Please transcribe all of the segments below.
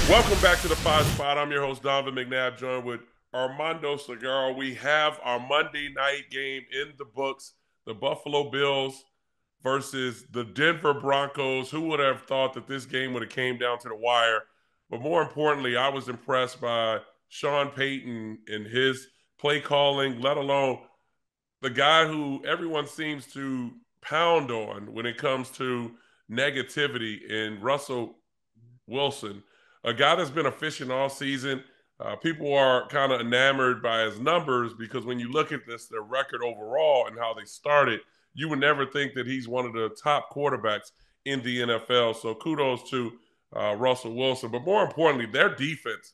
Welcome back to the Pod Spot. I'm your host, Donovan McNabb, joined with Armando Segura. We have our Monday night game in the books. The Buffalo Bills versus the Denver Broncos. Who would have thought that this game would have came down to the wire? But more importantly, I was impressed by Sean Payton and his play calling, let alone the guy who everyone seems to pound on when it comes to negativity in Russell Wilson, a guy that's been efficient all season. People are kind of enamored by his numbers because when you look at their record overall and how they started, you would never think that he's one of the top quarterbacks in the NFL. So kudos to Russell Wilson. But more importantly, their defense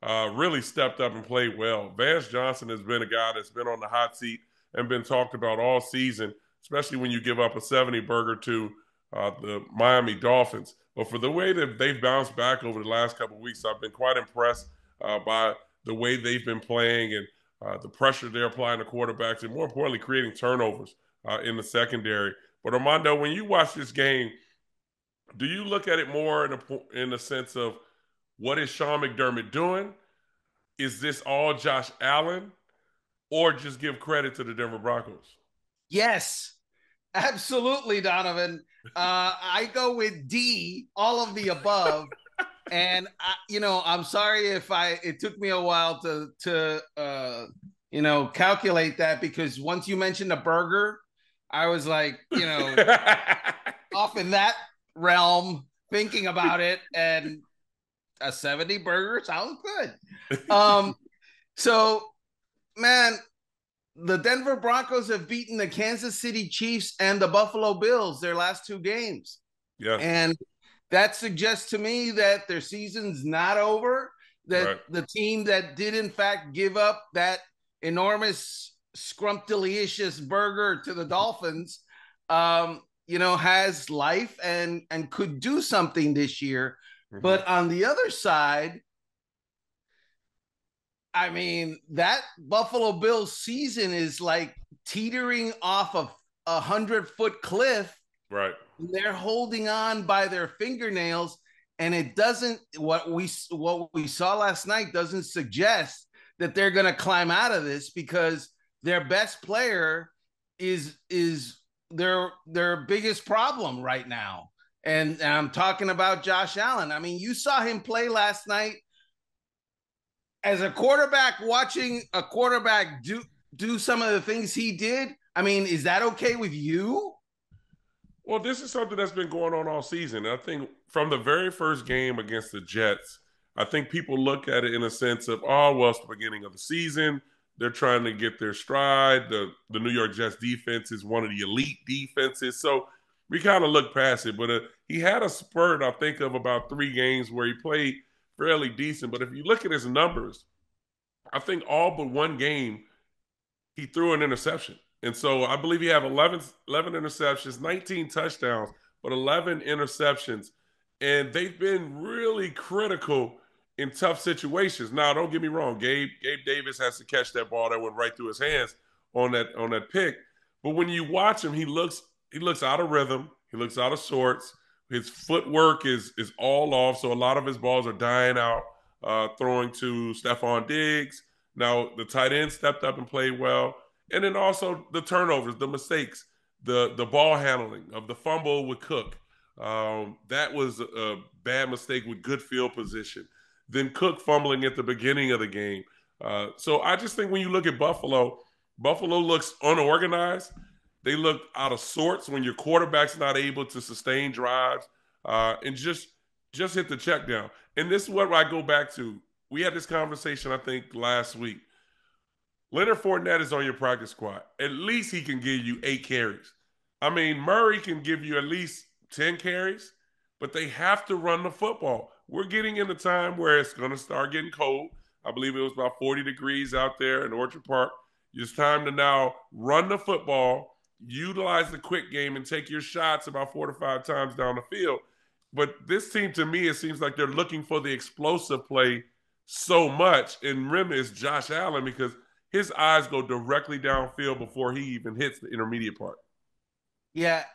really stepped up and played well. Vance Johnson has been a guy that's been on the hot seat and been talked about all season, especially when you give up a 70 burger to the Miami Dolphins. But for the way that they've bounced back over the last couple of weeks, I've been quite impressed by the way they've been playing and the pressure they're applying to quarterbacks, and more importantly, creating turnovers in the secondary. But Armando, when you watch this game, do you look at it more in the sense of what is Sean McDermott doing? Is this all Josh Allen, or just give credit to the Denver Broncos? Yes, absolutely, Donovan. I go with D, all of the above. And I'm sorry if it took me a while to calculate that, because once you mentioned a burger, I was like, off in that realm thinking about it, and a 70 burger sounds good. So man, the Denver Broncos have beaten the Kansas City Chiefs and the Buffalo Bills their last two games. Yes. And that suggests to me that their season's not over, that Right. the team that did in fact give up that enormous scrumptious burger to the Dolphins, has life and could do something this year. Mm-hmm. But on the other side, I mean, that Buffalo Bills season is like teetering off of 100-foot cliff. Right. They're holding on by their fingernails, and it doesn't, what we saw last night doesn't suggest that they're going to climb out of this, because their best player is their biggest problem right now. And I'm talking about Josh Allen. I mean, you saw him play last night. As a quarterback, watching a quarterback do some of the things he did, I mean, is that okay with you? Well, this is something that's been going on all season. I think from the very first game against the Jets, I think people look at it in a sense of, oh, well, it's the beginning of the season. They're trying to get their stride. The New York Jets defense is one of the elite defenses. So we kind of look past it. But he had a spurt, I think, of about 3 games where he played fairly decent. But if you look at his numbers, I think all but one game he threw an interception. And so I believe he had 11 interceptions, 19 touchdowns, but 11 interceptions. And they've been really critical in tough situations. Now, don't get me wrong. Gabe Davis has to catch that ball that went right through his hands on that pick. But when you watch him, he looks out of rhythm. He looks out of sorts. His footwork is all off, so a lot of his balls are dying out, throwing to Stephon Diggs. Now, the tight end stepped up and played well. And then also the turnovers, the mistakes, the ball handling of the fumble with Cook. That was a bad mistake with good field position. Then Cook fumbling at the beginning of the game. So I just think when you look at Buffalo looks unorganized. They look out of sorts when your quarterback's not able to sustain drives and just hit the check down. And this is what I go back to. We had this conversation, I think, last week. Leonard Fournette is on your practice squad. At least he can give you 8 carries. I mean, Murray can give you at least 10 carries, but they have to run the football. We're getting in a time where it's going to start getting cold. I believe it was about 40 degrees out there in Orchard Park. It's time to now run the football, utilize the quick game, and take your shots about 4 to 5 times down the field. But this team, to me, it seems like they're looking for the explosive play so much. And rim is Josh Allen, because his eyes go directly downfield before he even hits the intermediate part. Yeah,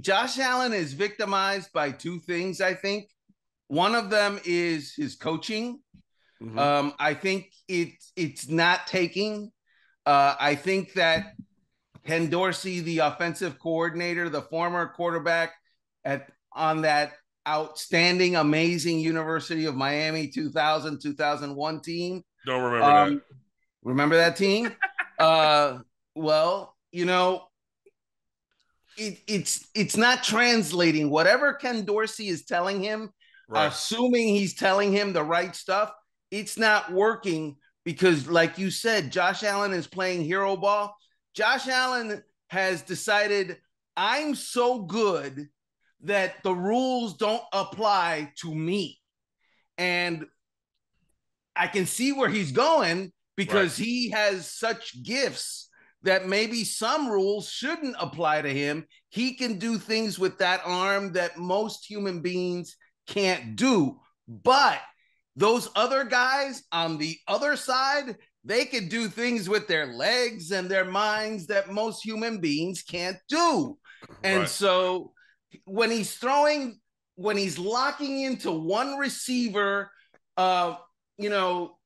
Josh Allen is victimized by 2 things, I think. One of them is his coaching. Mm-hmm. I think it's not taking. I think that Ken Dorsey, the offensive coordinator, the former quarterback on that outstanding, amazing University of Miami 2001 team. Don't remember that. Um, remember that team? Well, it's not translating. Whatever Ken Dorsey is telling him, Right. assuming he's telling him the right stuff, it's not working because, like you said, Josh Allen is playing hero ball. Josh Allen has decided, I'm so good that the rules don't apply to me. And I can see where he's going Right. because he has such gifts that maybe some rules shouldn't apply to him. He can do things with that arm that most human beings can't do. But those other guys on the other side, they can do things with their legs and their minds that most human beings can't do. And Right. so when he's throwing, when he's locking into one receiver, uh, you know,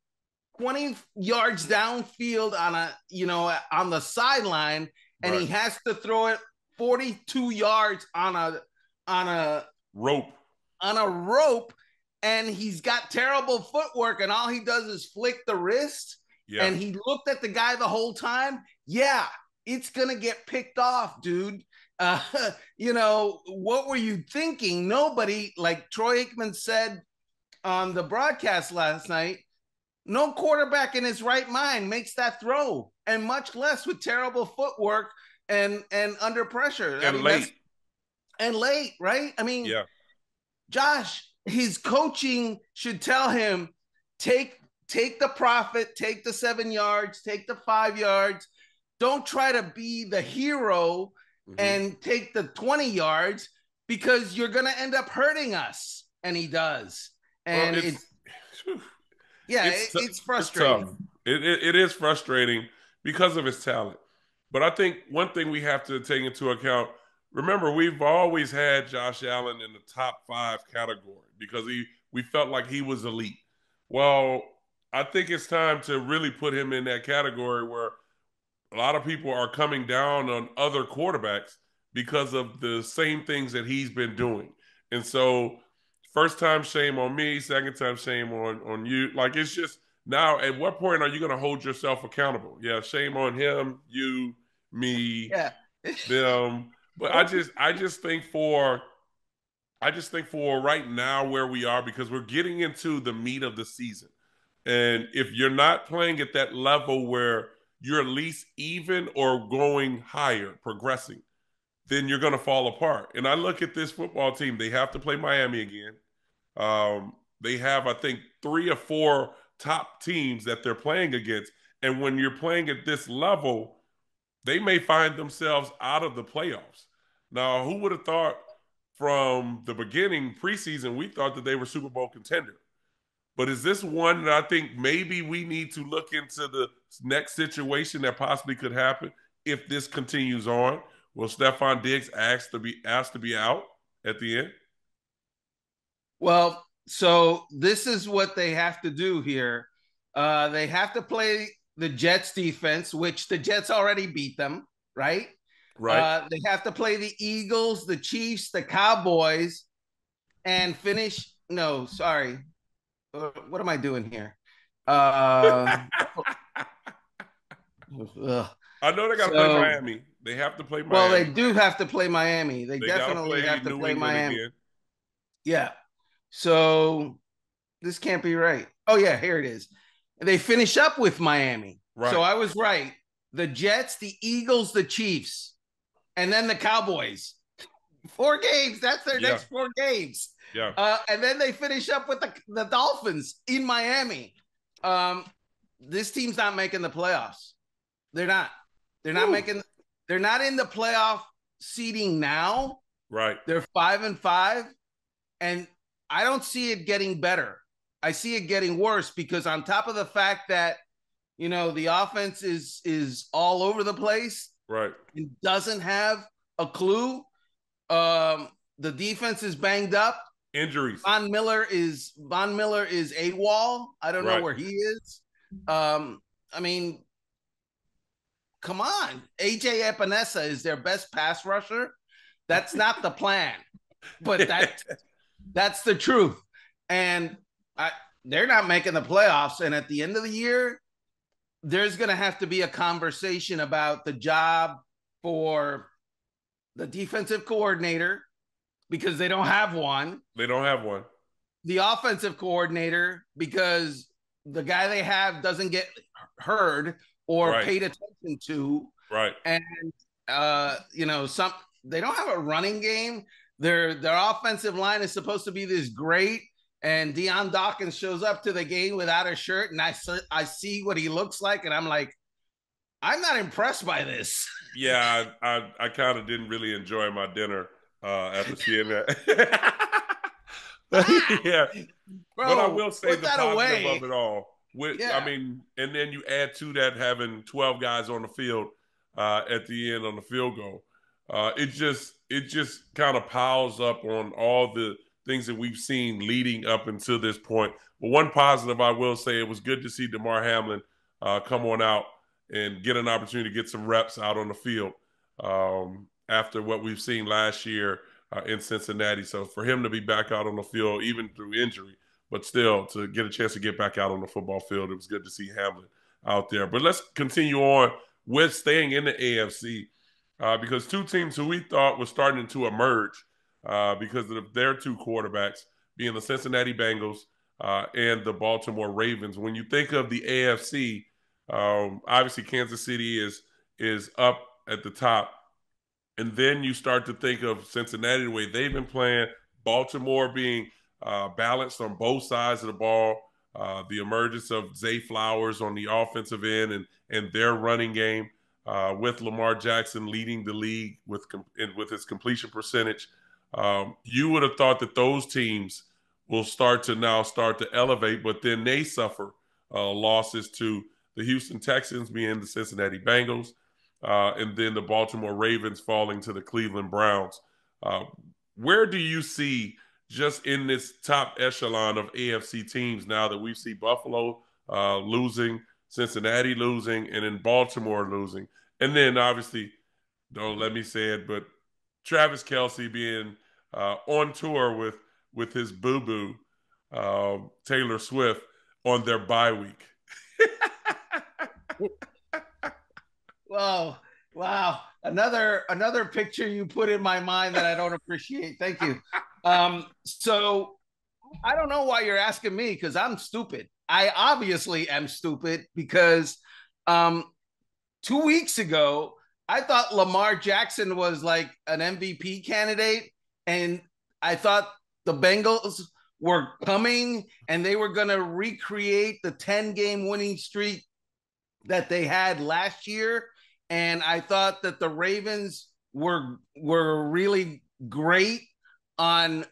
20 yards downfield on the sideline, and Right. he has to throw it 42 yards on a Rope. on a rope, and he's got terrible footwork, and all he does is flick the wrist, Yeah. and he looked at the guy the whole time. Yeah, it's gonna get picked off, dude. uh, what were you thinking? Nobody, like Troy Aikman said on the broadcast last night, no quarterback in his right mind makes that throw, and much less with terrible footwork and under pressure. I And mean, that's late. and late, right? I mean, Yeah. Josh, his coaching should tell him, take the profit, take the 7 yards, take the 5 yards. Don't try to be the hero Mm-hmm. and take the 20 yards because you're gonna end up hurting us. And he does. Well, And it's yeah, it's it's it's tough. frustrating. It is frustrating because of his talent. But I think one thing we have to take into account. Remember, we've always had Josh Allen in the top 5 category because we felt like he was elite. Well, I think it's time to really put him in that category where a lot of people are coming down on other quarterbacks because of the same things that he's been doing. And so, first time shame on me, second time shame on you. Like, it's just now, at what point are you going to hold yourself accountable? Yeah, shame on him, you, me, Yeah. them. But I just think for right now where we are, because we're getting into the meat of the season. And if you're not playing at that level where you're at least even or going higher, progressing, then you're going to fall apart. And I look at this football team, they have to play Miami again. They have, I think, 3 or 4 top teams that they're playing against. And when you're playing at this level, they may find themselves out of the playoffs. Now, who would have thought from the beginning, preseason, we thought that they were Super Bowl contender. But is this one that I think maybe we need to look into the next situation that possibly could happen if this continues on? Will Stephon Diggs asked to be out at the end? Well, so this is what they have to do here. They have to play the Jets defense, which the Jets already beat them, right? Right. They have to play the Eagles, the Chiefs, the Cowboys, and finish. No, sorry. What am I doing here? Uh, ugh. I know they got to play So, Miami. They have to play well, they Miami. do have to play Miami. They They got to definitely play have to New play England Miami. again. Yeah. So this can't be right. Oh, yeah, here it is. They finish up with Miami. So Right. I was right. The Jets, the Eagles, the Chiefs, and then the Cowboys. 4 games. That's their Yeah. next 4 games. Yeah. And then they finish up with the Dolphins in Miami. Um, this team's not making the playoffs. They're not. They're not Whew. making. They're not in the playoff seeding now. Right. They're 5-5, and I don't see it getting better. I see it getting worse because on top of the fact that the offense is all over the place Right. and doesn't have a clue. The defense is banged up. Injuries. Von Miller is AWOL. I don't know Right. where he is. I mean, come on. AJ Epinesa is their best pass rusher. That's not the plan, but that's the truth. And they're not making the playoffs. And at the end of the year, there's going to have to be a conversation about the job for the defensive coordinator because they don't have one. They don't have one. The offensive coordinator because the guy they have doesn't get heard or Right. paid attention to. Right. And they don't have a running game. Their offensive line is supposed to be this great, and Deion Dawkins shows up to the game without a shirt, and I see what he looks like, and I'm like, I'm not impressed by this. Yeah, I kind of didn't really enjoy my dinner after seeing that. Yeah, Bro, but I will say put the that positive away. of it all. I mean, and then you add to that having 12 guys on the field at the end on the field goal. It just kind of piles up on all the things that we've seen leading up until this point. But one positive I will say, it was good to see Damar Hamlin come on out and get an opportunity to get some reps out on the field after what we've seen last year in Cincinnati. So for him to be back out on the field, even through injury, but still to get a chance to get back out on the football field, it was good to see Hamlin out there. But let's continue on with staying in the AFC because two teams who we thought were starting to emerge because of their two quarterbacks being the Cincinnati Bengals and the Baltimore Ravens. When you think of the AFC, obviously Kansas City is up at the top. And then you start to think of Cincinnati, the way they've been playing, Baltimore being balanced on both sides of the ball, the emergence of Zay Flowers on the offensive end and their running game, with Lamar Jackson leading the league with his completion percentage. You would have thought that those teams will start to elevate, but then they suffer losses to the Houston Texans being the Cincinnati Bengals, and then the Baltimore Ravens falling to the Cleveland Browns. Where do you see just in this top echelon of AFC teams now that we see Buffalo losing, Cincinnati losing, and then Baltimore losing? And then obviously, don't let me say it, but Travis Kelce being on tour with his boo-boo, Taylor Swift, on their bye week. Whoa, wow. Another picture you put in my mind that I don't appreciate. Thank you. So I don't know why you're asking me because I'm stupid. I obviously am stupid because 2 weeks ago, I thought Lamar Jackson was like an MVP candidate, and I thought the Bengals were coming and they were going to recreate the 10-game winning streak that they had last year. And I thought that the Ravens were really great on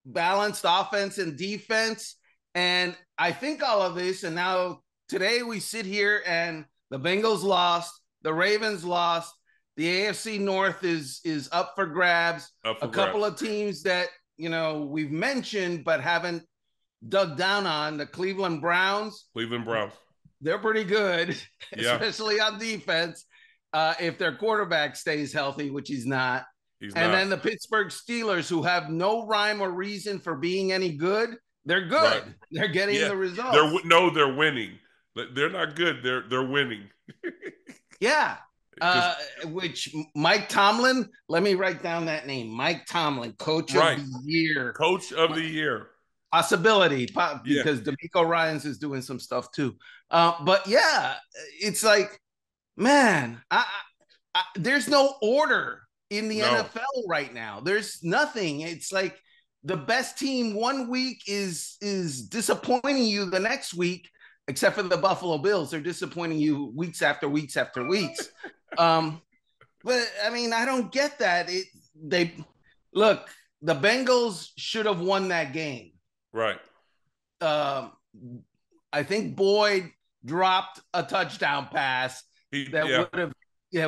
balanced offense and defense. And I think all of this, and now today we sit here and the Bengals lost, the Ravens lost, the AFC North is up for grabs. A couple of teams that we've mentioned but haven't dug down on, the Cleveland Browns. They're pretty good, especially on defense, if their quarterback stays healthy, which he's not. Then the Pittsburgh Steelers, who have no rhyme or reason for being any good, they're good. Right. They're getting the results. They're winning. They're not good. They're winning. Yeah. Which Mike Tomlin, let me write down that name. Mike Tomlin, coach of the year. Coach of the year. Possibility, because D'Amico Ryans is doing some stuff too. But yeah, it's like, man, there's no order in the NFL right now. There's nothing. It's like the best team one week is disappointing you the next week, except for the Buffalo Bills. They're disappointing you weeks after weeks after weeks. But I mean, I don't get that. Look, the Bengals should have won that game. Right. I think Boyd dropped a touchdown pass that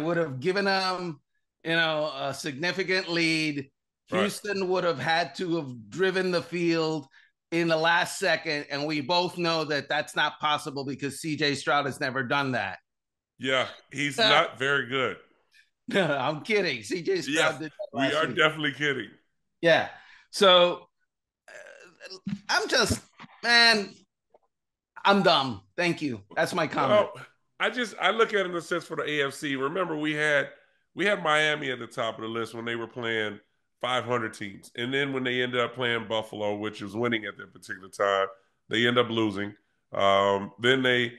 would have given them, a significant lead. Right. Houston would have had to have driven the field in the last second, and we both know that that's not possible because CJ Stroud has never done that. Yeah, he's not very good. I'm kidding. CJ Yes, Stroud did that we last are week. definitely kidding. Yeah. So I'm just, man, I'm dumb. Thank you. That's my comment. Well, I look at it in a sense for the AFC. Remember, we had Miami at the top of the list when they were playing 500 teams, and then when they ended up playing Buffalo, which was winning at that particular time, they end up losing. Then they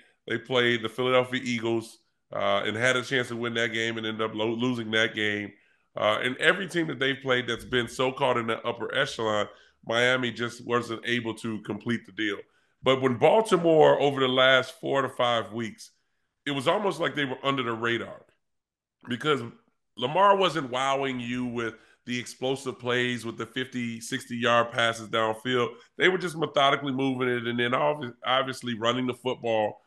played the Philadelphia Eagles and had a chance to win that game and ended up losing that game. And every team that they've played that's been so caught in the upper echelon, Miami just wasn't able to complete the deal. But when Baltimore, over the last 4 to 5 weeks, it was almost like they were under the radar because Lamar wasn't wowing you with the explosive plays with the 50, 60-yard passes downfield. They were just methodically moving it and then obviously running the football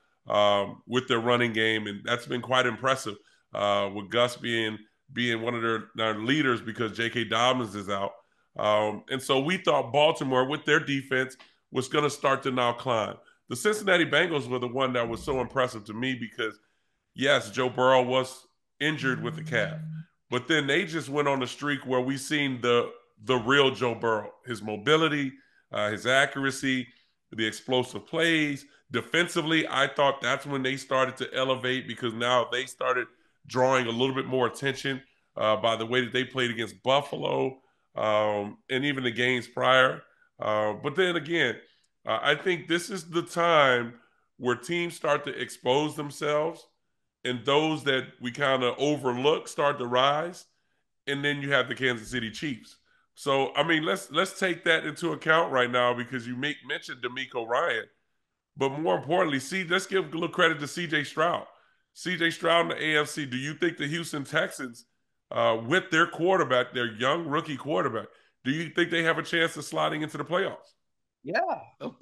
with their running game. And that's been quite impressive with Gus being one of their leaders because J.K. Dobbins is out. And so we thought Baltimore, with their defense, was going to start to now climb. The Cincinnati Bengals were the one that was so impressive to me because, yes, Joe Burrow was injured with the calf, but then they just went on a streak where we seen the real Joe Burrow, his mobility, his accuracy, the explosive plays. Defensively, I thought that's when they started to elevate because now they started drawing a little bit more attention by the way that they played against Buffalo and even the games prior. But then again, I think this is the time where teams start to expose themselves and those that we kind of overlook start to rise. And then you have the Kansas City Chiefs. So, I mean, let's take that into account right now because you mentioned D'Amico Ryan. But more importantly, let's give a little credit to CJ Stroud. CJ Stroud in the AFC. Do you think the Houston Texans, with their quarterback, their young rookie quarterback, do you think they have a chance of sliding into the playoffs? Yeah,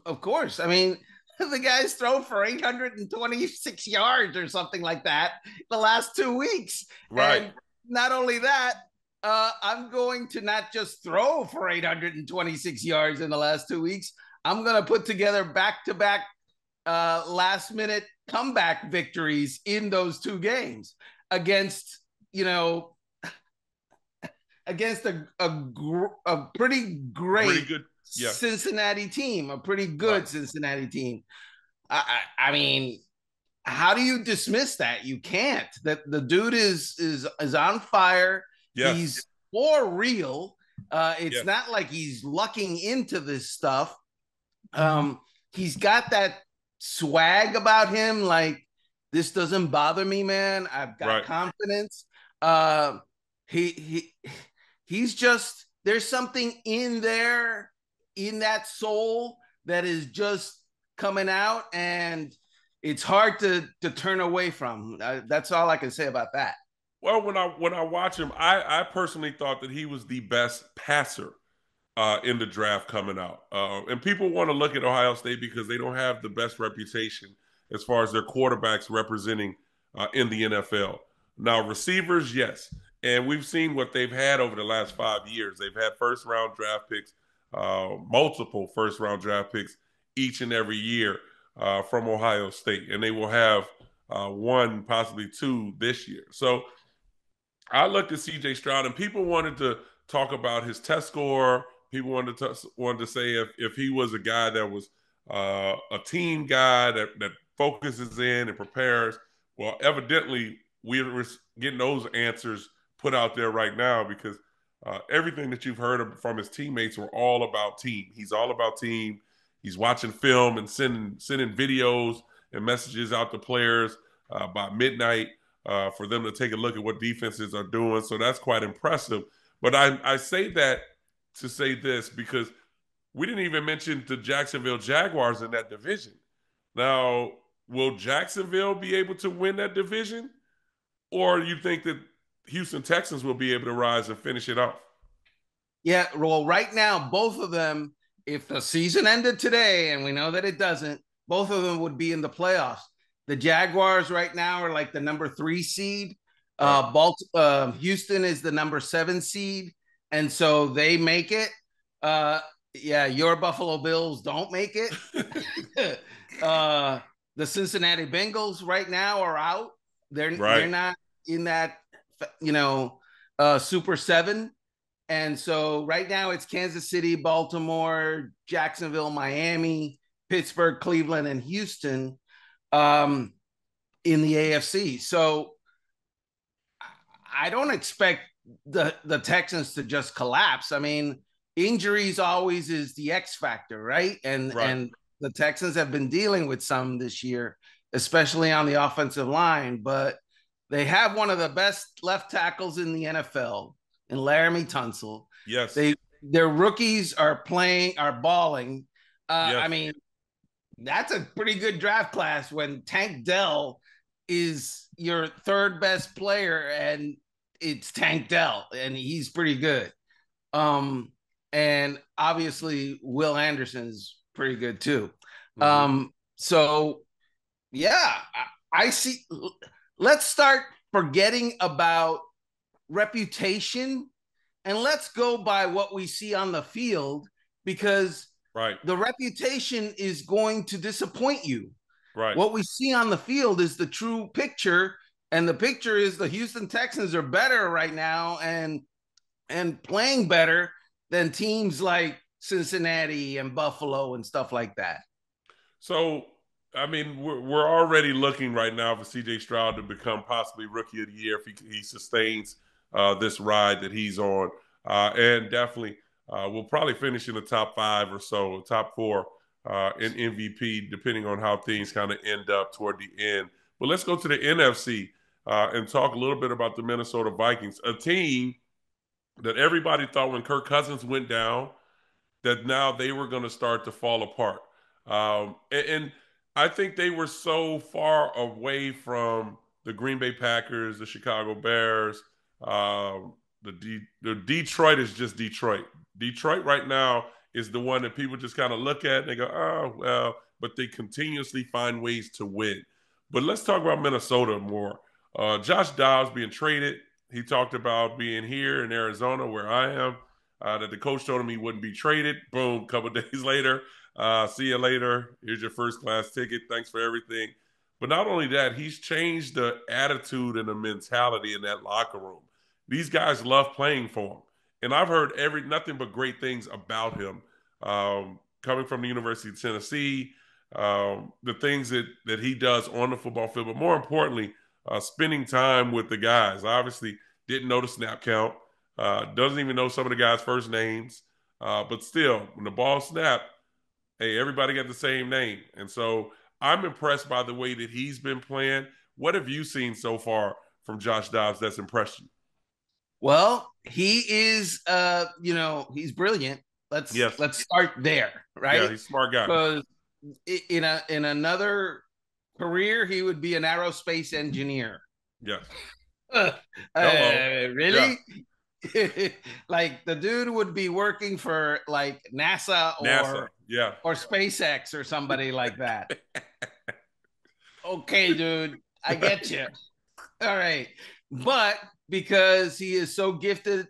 of course. I mean, the guy's thrown for 826 yards or something like that the last 2 weeks. Right. And not only that, I'm going to not just throw for 826 yards in the last 2 weeks. I'm going to put together back-to-back last minute comeback victories in those two games against, against a pretty Pretty great good. Yes. Cincinnati team, a pretty Right. good Cincinnati team. I mean, how do you dismiss that? You can't. That the dude is on fire. Yes. He's for real. It's Yes. not like he's lucking into this stuff. He's got that swag about him. Like, this doesn't bother me, man. I've got Right. confidence. Uh, he he's just, there's something in there, in that soul, that is just coming out, and it's hard to turn away from. That's all I can say about that. Well, when I watch him, I personally thought that he was the best passer in the draft coming out. And people want to look at Ohio State because they don't have the best reputation as far as their quarterbacks representing in the NFL. Now, receivers, yes. And we've seen what they've had over the last 5 years. They've had first round draft picks, multiple first round draft picks each and every year from Ohio State. And they will have one, possibly two this year. So I looked at CJ Stroud, and people wanted to talk about his test score. People wanted to say if he was a guy that was a team guy that focuses in and prepares. Well, evidently we're getting those answers put out there right now because everything that you've heard from his teammates were all about team. He's all about team. He's watching film and sending videos and messages out to players by midnight for them to take a look at what defenses are doing. So that's quite impressive. But I say that to say this because we didn't even mention the Jacksonville Jaguars in that division. Now, will Jacksonville be able to win that division? Or you think that Houston Texans will be able to rise and finish it off? Yeah, well, right now, both of them, if the season ended today, and we know that it doesn't, both of them would be in the playoffs. The Jaguars right now are like the number 3 seed. Right. Houston is the number 7 seed. and so they make it. Uh, yeah, your Buffalo Bills don't make it. uh, the Cincinnati Bengals right now are out. They're Right. not in that Super Seven, and so right now it's Kansas City, Baltimore, Jacksonville, Miami, Pittsburgh, Cleveland, and Houston um, in the AFC. So I don't expect the Texans to just collapse. I mean, injuries always is the X factor, right? And Right. and the Texans have been dealing with some this year, especially on the offensive line, but they have one of the best left tackles in the NFL in Laramie Tunsil. Yes. Their rookies are balling. I Yes. mean, that's a pretty good draft class when Tank Dell is your third best player and it's Tank Dell and he's pretty good. Um, and obviously Will Anderson's pretty good too. Mm-hmm. So yeah, I see. Let's start forgetting about reputation and let's go by what we see on the field because Right. the reputation is going to disappoint you. Right. What we see on the field is the true picture, and the picture is the Houston Texans are better right now and playing better than teams like Cincinnati and Buffalo and stuff like that. So, I mean, we're already looking right now for CJ Stroud to become possibly Rookie of the Year if he sustains this ride that he's on. And definitely, we'll probably finish in the top five or so, top four in MVP, depending on how things kind of end up toward the end. But let's go to the NFC and talk a little bit about the Minnesota Vikings, a team that everybody thought when Kirk Cousins went down that now they were going to start to fall apart. And I think they were so far away from the Green Bay Packers, the Chicago Bears, the Detroit is just Detroit. Detroit right now is the one that people just kind of look at and they go, oh, well, but they continuously find ways to win. But let's talk about Minnesota more. Josh Dobbs being traded. He talked about being here in Arizona where I am that the coach told him he wouldn't be traded. Boom, a couple days later, see you later. Here's your first class ticket. Thanks for everything. But not only that, he's changed the attitude and the mentality in that locker room. These guys love playing for him, and I've heard nothing but great things about him. Coming from the University of Tennessee, the things that he does on the football field, but more importantly, spending time with the guys. Obviously, didn't know the snap count. Doesn't even know some of the guys' first names. But still, when the ball snapped, hey, everybody got the same name. And so I'm impressed by the way that he's been playing. What have you seen so far from Josh Dobbs that's impressed you? Well, he is he's brilliant. Yes. Let's start there, Yeah, right? he's a smart guy. Because in another career, he would be an aerospace engineer. Yes. uh, Hello. Yeah. really? Like the dude would be working for like NASA NASA. Yeah. or SpaceX or somebody like that. Okay, dude, I get you. All right. But because he is so gifted,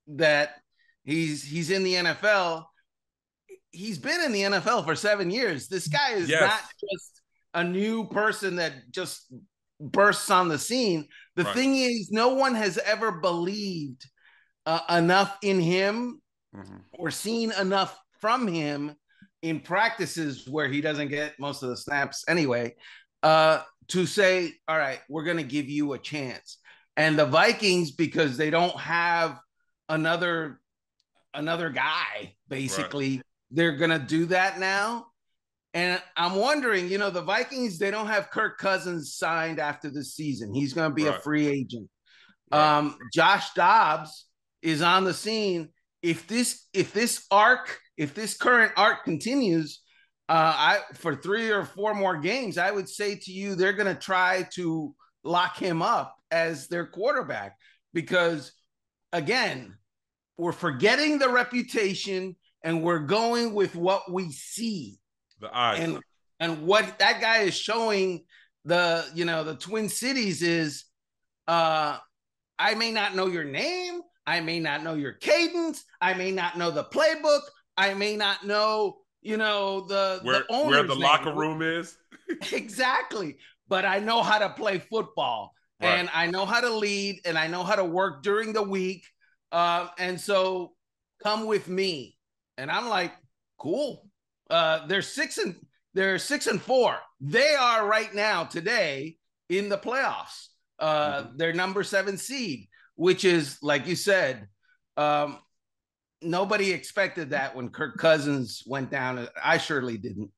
that he's in the NFL, he's been in the NFL for 7 years. This guy is Yes. not just a new person that just bursts on the scene. The Right. thing is, no one has ever believed enough in him or seen enough from him in practices where he doesn't get most of the snaps anyway, to say, all right, we're going to give you a chance. And the Vikings, because they don't have another guy, basically, Right. they're going to do that now. And I'm wondering, the Vikings, they don't have Kirk Cousins signed after this season. He's going to be a Right. free agent. Right. Josh Dobbs is on the scene. If this current arc continues, for 3 or 4 more games, I would say to you, they're going to try to lock him up as their quarterback because, again, we're forgetting the reputation and we're going with what we see. The eyes. And what that guy is showing the Twin Cities is, I may not know your name, I may not know your cadence. I may not know the playbook. I may not know, the Where the owner's name. locker room is. Exactly. But I know how to play football, Right. and I know how to lead, and I know how to work during the week. And so come with me. And I'm like, cool. They're 6-4. They are right now today in the playoffs. Mm-hmm. They're number 7 seed, which is, like you said, um, nobody expected that when Kirk Cousins went down. I surely didn't.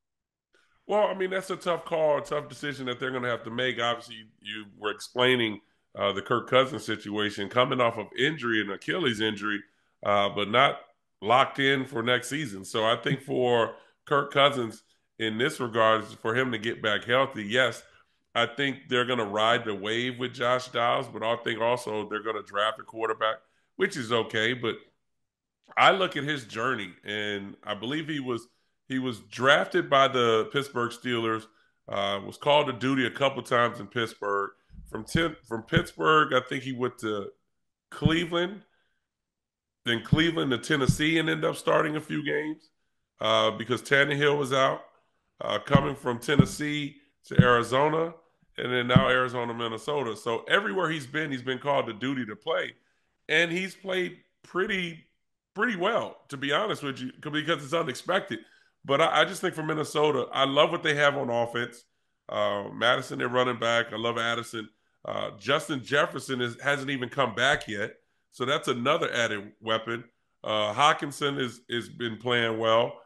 Well, I mean, that's a tough call, a tough decision that they're going to have to make. Obviously, you were explaining the Kirk Cousins situation coming off of injury, an Achilles injury, but not locked in for next season. So I think for Kirk Cousins in this regard, for him to get back healthy, yes, I think they're going to ride the wave with Josh Dobbs, but I think also they're going to draft a quarterback, which is okay. But I look at his journey, and I believe he was drafted by the Pittsburgh Steelers. Was called to duty a couple times in Pittsburgh. From Pittsburgh, I think he went to Cleveland, then Cleveland to Tennessee, and ended up starting a few games because Tannehill was out. Coming from Tennessee to Arizona, and then now Arizona, Minnesota. So everywhere he's been called to duty to play, and he's played pretty well, to be honest with you, because it's unexpected. But I just think for Minnesota, I love what they have on offense. Madison, their running back. I love Addison. Justin Jefferson hasn't even come back yet, so that's another added weapon. Hawkinson is been playing well.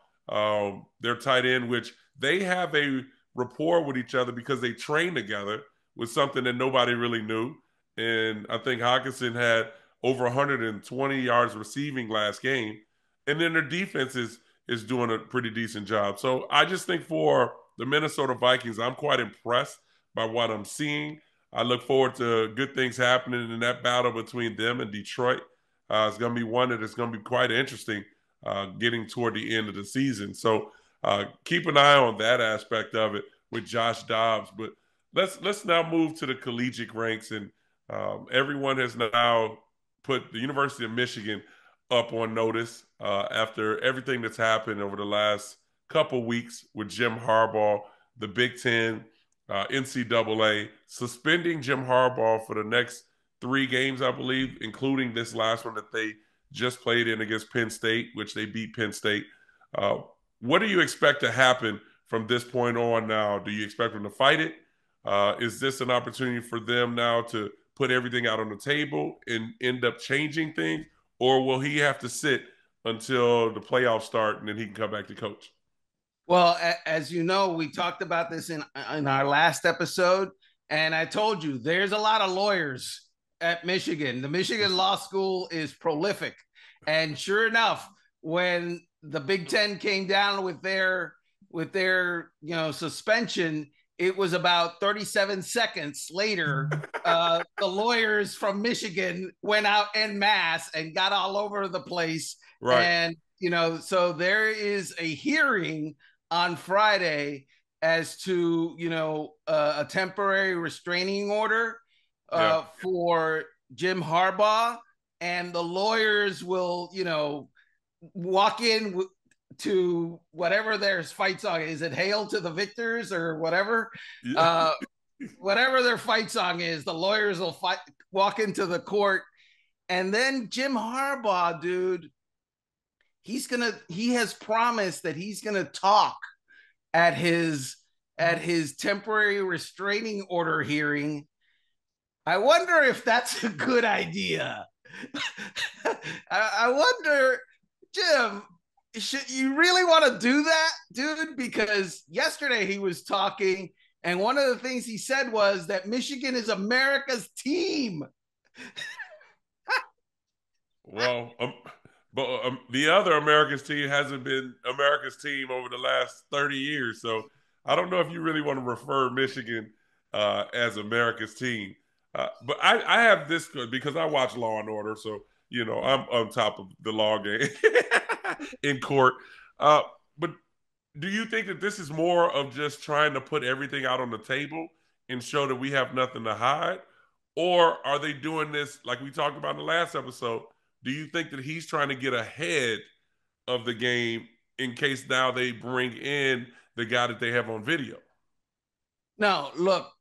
Their tight end, which they have a rapport with each other because they train together, was something that nobody really knew. And I think Hawkinson had over 120 yards receiving last game. And then their defense is doing a pretty decent job. So I just think for the Minnesota Vikings, I'm quite impressed by what I'm seeing. I look forward to good things happening in that battle between them and Detroit. It's going to be one that is going to be quite interesting getting toward the end of the season. So keep an eye on that aspect of it with Josh Dobbs. But let's now move to the collegiate ranks, and everyone has now put the University of Michigan up on notice after everything that's happened over the last couple weeks with Jim Harbaugh, the Big Ten, NCAA suspending Jim Harbaugh for the next 3 games, I believe, including this last one that they just played in against Penn State, which they beat Penn State. Uh, what do you expect to happen from this point on now? Do you expect them to fight it? Is this an opportunity for them now to put everything out on the table and end up changing things? Or will he have to sit until the playoffs start and then he can come back to coach? Well, as you know, we talked about this in our last episode, and I told you there's a lot of lawyers at Michigan. The Michigan Law School is prolific, and sure enough, when the Big Ten came down with their suspension, it was about 37 seconds later. The lawyers from Michigan went out en masse and got all over the place, Right. and so there is a hearing on Friday as to a temporary restraining order Yeah. for Jim Harbaugh, and the lawyers will walk in to whatever their fight song is. It "Hail to the Victors" or whatever? Yeah. Uh, Whatever their fight song is, the lawyers will walk into the court, and then Jim Harbaugh, dude, he has promised that he's gonna talk at his temporary restraining order hearing. I wonder if that's a good idea. I wonder, Jim, should you really want to do that, dude? Because yesterday he was talking, and one of the things he said was that Michigan is America's team. Well, but the other America's team hasn't been America's team over the last 30 years. So I don't know if you really want to refer Michigan as America's team. But I have this because I watch Law and Order. So, I'm on top of the law game in court. Uh, but do you think that this is more of just trying to put everything out on the table and show that we have nothing to hide? Or are they doing this, like we talked about in the last episode, do you think that he's trying to get ahead of the game in case now they bring in the guy that they have on video? No, look,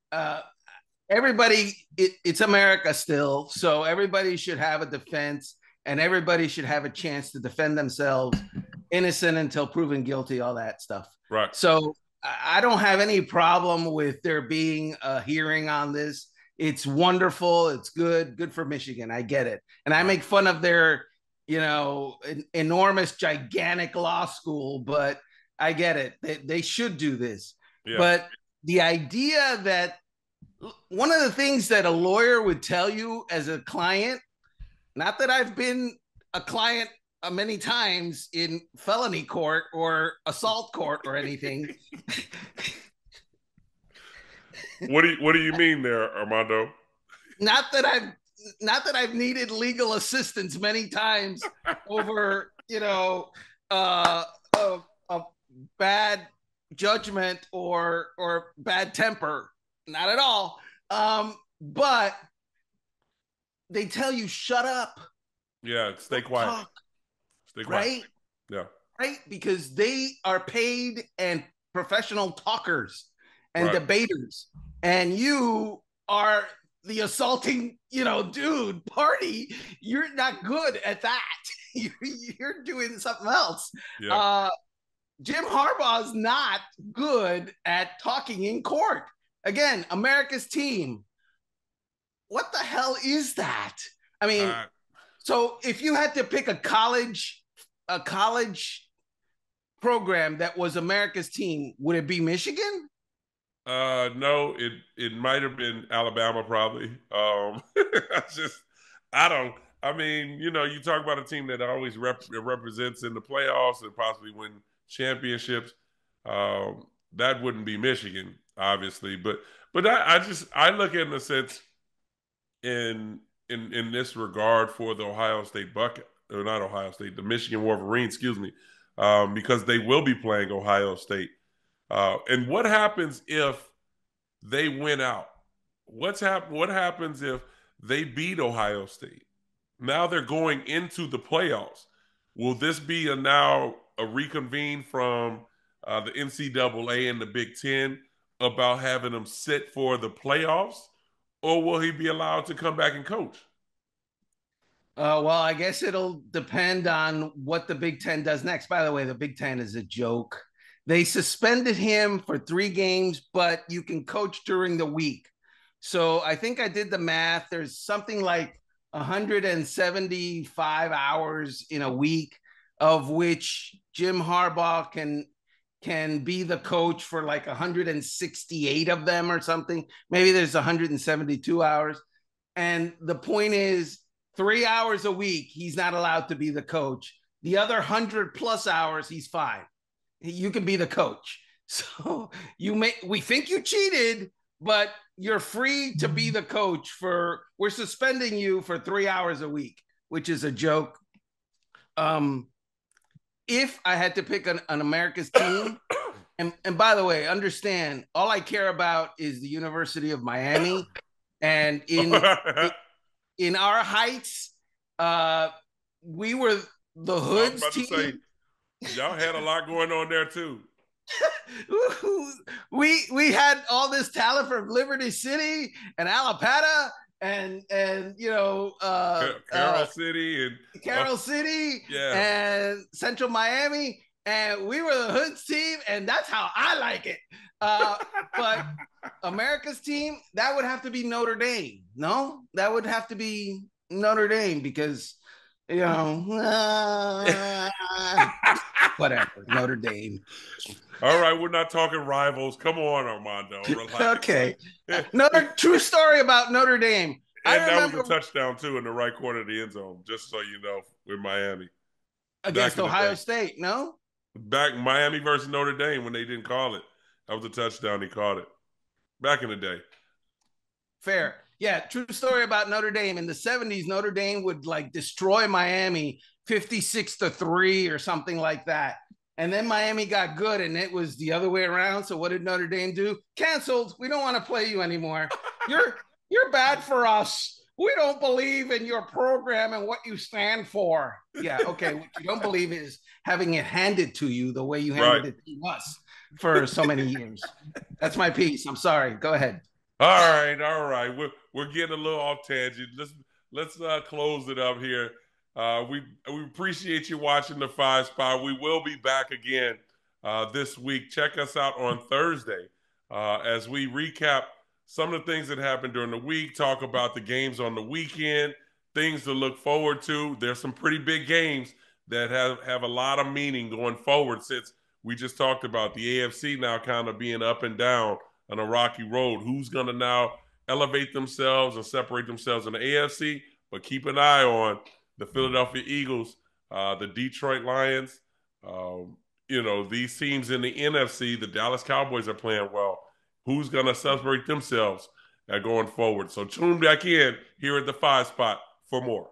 everybody, it's America still, so everybody should have a defense, and everybody should have a chance to defend themselves, innocent until proven guilty, all that stuff. Right. So I don't have any problem with there being a hearing on this. It's wonderful. It's good for Michigan. I get it, and I Right. make fun of their, enormous, gigantic law school, but I get it. They should do this, Yeah. but the idea that one of the things that a lawyer would tell you as a client, not that I've been a client many times in felony court or assault court or anything. What do you mean there, Armando? not that I've needed legal assistance many times over, a bad judgment or bad temper. Not at all. But they tell you shut up. Yeah, stay Don't quiet. talk, Stay quiet. right? Yeah. Right? Because they are paid and professional talkers and Right. debaters. And you are the assaulting, dude, party. You're not good at that. You're doing something else. Yeah. Jim Harbaugh is not good at talking in court. Again, America's team. What the hell is that? I mean, so if you had to pick a college program that was America's team, would it be Michigan? No, it might have been Alabama probably. I don't. I mean, you talk about a team that always represents in the playoffs and possibly win championships. That wouldn't be Michigan, obviously, but I look at it in a sense in this regard for the Ohio State Bucket, or not Ohio State, the Michigan Wolverines, excuse me, because they will be playing Ohio State. And what happens if they win out? What happens if they beat Ohio State? Now they're going into the playoffs. Will this be now a reconvene from the NCAA and the Big Ten about having them sit for the playoffs, or will he be allowed to come back and coach? Well, I guess it'll depend on what the Big Ten does next. By the way, the Big Ten is a joke. They suspended him for 3 games, but you can coach during the week. So I think I did the math. There's something like 175 hours in a week, of which Jim Harbaugh can be the coach for like 168 of them or something. Maybe there's 172 hours. And the point is, 3 hours a week, he's not allowed to be the coach. The other 100+ hours, he's fine. You can be the coach. So we think you cheated, but you're free to be the coach we're suspending you for 3 hours a week, which is a joke. If I had to pick an America's team, and by the way, understand, all I care about is the University of Miami. And in our heights, we were the Hoods team. Y'all had a lot going on there too. we had all this talent from Liberty City and Alapata and Carroll City and Central Miami, and we were the Hoods team, and that's how I like it. But America's team, that would have to be Notre Dame. No, that would have to be Notre Dame because whatever, Notre Dame. All right, we're not talking rivals. Come on, Armando. Relax. Okay. Another true story about Notre Dame. And that was a touchdown, too, in the right corner of the end zone, just so you know, with Miami. Against Ohio State, no? Back Miami versus Notre Dame when they didn't call it. That was a touchdown. He caught it. Back in the day. Fair. Yeah, true story about Notre Dame. In the 70s, Notre Dame would destroy Miami 56-3 or something like that. And then Miami got good, and it was the other way around. So what did Notre Dame do? Canceled. We don't want to play you anymore. You're bad for us. we don't believe in your program and what you stand for. Yeah, okay. What you don't believe is having it handed to you the way you Right. handed it to us for so many years. That's my piece. I'm sorry. Go ahead. All right. We're getting a little off tangent. Let's close it up here. We appreciate you watching the Five Spot. We will be back again this week. Check us out on Thursday as we recap some of the things that happened during the week. Talk about the games on the weekend, things to look forward to. There's some pretty big games that have a lot of meaning going forward. Since we just talked about the AFC now kind of being up and down on a rocky road. Who's going to now elevate themselves and separate themselves in the AFC? But keep an eye on the Philadelphia Eagles, the Detroit Lions. These teams in the NFC, the Dallas Cowboys are playing well. Who's going to separate themselves going forward? So tune back in here at the Five Spot for more.